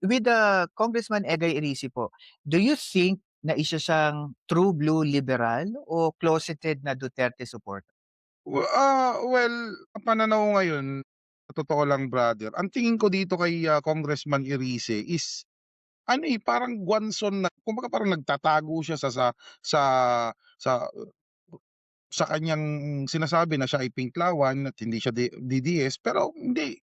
with Congressman Egay Erice po, do you think na isa siyang true blue liberal o closeted na Duterte supporter? Well, ang pananaw ko ngayon, sa totoo lang brother, ang tingin ko dito kay, Congressman Erice is ano, parang Gwanson na kumbaga parang nagtatago siya sa sa sa kaniyang sinasabi na siya ay Pinklawan at hindi siya DDS, pero hindi.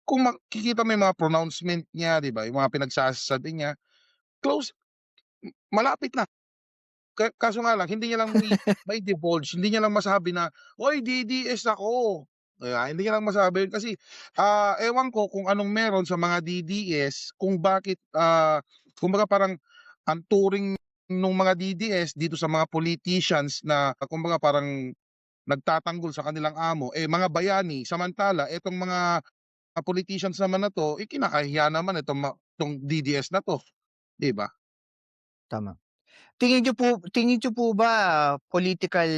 Kung makikita mo yung mga pronouncement niya, 'di ba, yung mga pinagsasabi niya, close malapit na. Kaso nga lang hindi niya lang mai-divulge, hindi niya lang masabi na, "Hoy, DDS ako." Hindi niya lang masabi yun kasi, ewan ko kung anong meron sa mga DDS kung bakit, kumbaga parang ang turing nung mga DDS dito sa mga politicians na kumbaga parang nagtatanggol sa kanilang amo, mga bayani. Samantala itong mga politicians naman na 'to, kinakahiya naman itong DDS na 'to, 'di ba? Tama. Tingin niyo po ba political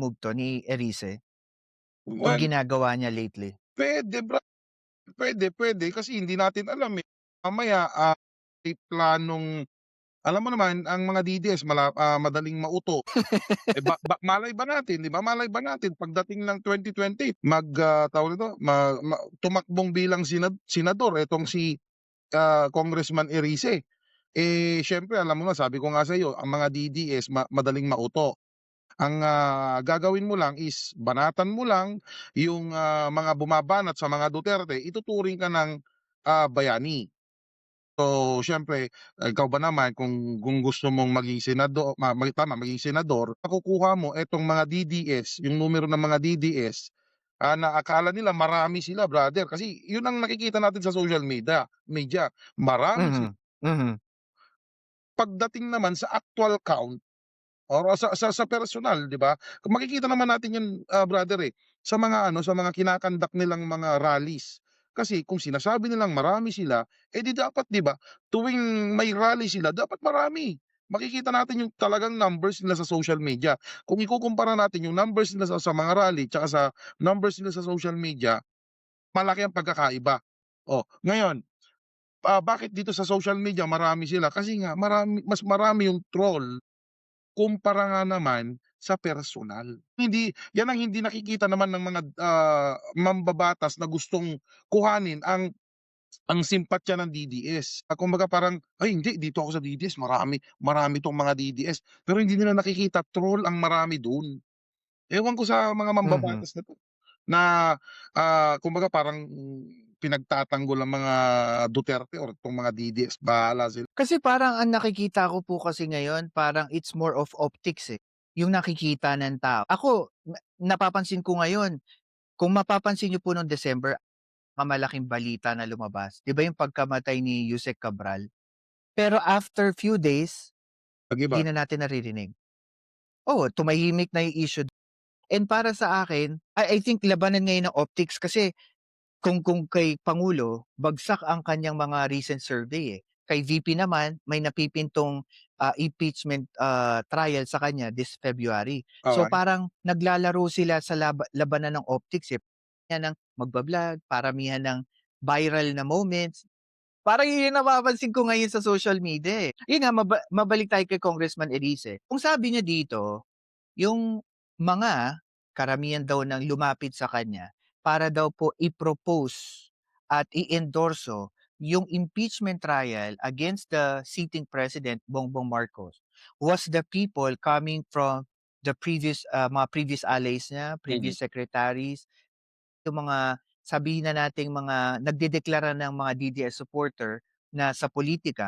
move 'to ni Erice, yung Well, ginagawa niya lately? puwede puwede kasi hindi natin alam, mamaya, may planong alam mo naman ang mga DDS madaling mauto, malay ba natin 'di ba, malay ba natin pagdating ng 2028 tawag nito, tumakbong bilang senador etong si, Congressman Erice. Siyempre alam mo na sabi ko nga sa'yo ang mga DDS madaling mauto. Ang, gagawin mo lang is banatan mo lang yung, mga bumabanat sa mga Duterte, ituturing ka ng, bayani. So, siyempre ikaw ba naman kung gusto mong maging maging senador, makukuha mo etong mga DDS, yung numero ng mga DDS, na akala nila marami sila brother, kasi yun ang nakikita natin sa social media, marami sila. Mhm, mhm. Pagdating naman sa actual count or sa personal, 'di ba? Makikita naman natin 'yun, brother, sa mga ano, sa mga kinakandak nilang mga rallies. Kasi kung sinasabi nilang marami sila, di dapat 'di ba, tuwing may rally sila dapat marami. Makikita natin yung talagang numbers nila sa social media. Kung ikukumpara natin yung numbers nila sa mga rally tsaka sa numbers nila sa social media, malaki ang pagkakaiba. Oh, ngayon, bakit dito sa social media marami sila? Kasi nga mas marami yung troll kumpara nga naman sa personal. 'Yan ang hindi nakikita naman ng mga, mambabatas na gustong kuhanin ang simpatya ng DDS. Kumbaga parang, "Ay hindi, dito ako sa DDS marami 'tong mga DDS." Pero hindi nila nakikita troll ang marami dun. Ewan ko sa mga Mhm. mambabatas na 'to na, kumbaga parang pinagtatanggol ang mga Duterte or 'tong mga DDS, bahala sila. Kasi parang ang nakikita ko po kasi ngayon parang it's more of optics, yung nakikita ng tao. Ako napapansin ko ngayon, kung mapapansin niyo po nung December, malaking balita na lumabas, 'di ba yung pagkamatay ni Yusek Cabral? Pero after few days, Nag-iba. di na natin naririnig. Oo, tumahimik na yung issue. And para sa akin, I think labanan ngayon ng optics kasi kung kay Pangulo, bagsak ang kanyang mga recent survey, eh. Kay VP naman may napipintong, impeachment, trial sa kanya this February. So, Okey. parang naglalaro sila sa labanan ng optics, eh. Yan ng magba-vlog, paramihan ng viral na moments. Parang yun yung napapansin ko ngayon sa social media, eh. Yun nga, mabalik tayo kay Congressman Elice. Kung sabi niya dito yung mga karamihan daw ng lumapit sa kanya para daw po i-propose at i-endorso yung impeachment trial against the sitting president Bongbong Marcos was the people coming from the mga previous allies niya, Mm. previous secretaries, yung mga sabihin na nating mga nagdedeklara ng mga DDS supporter na sa politika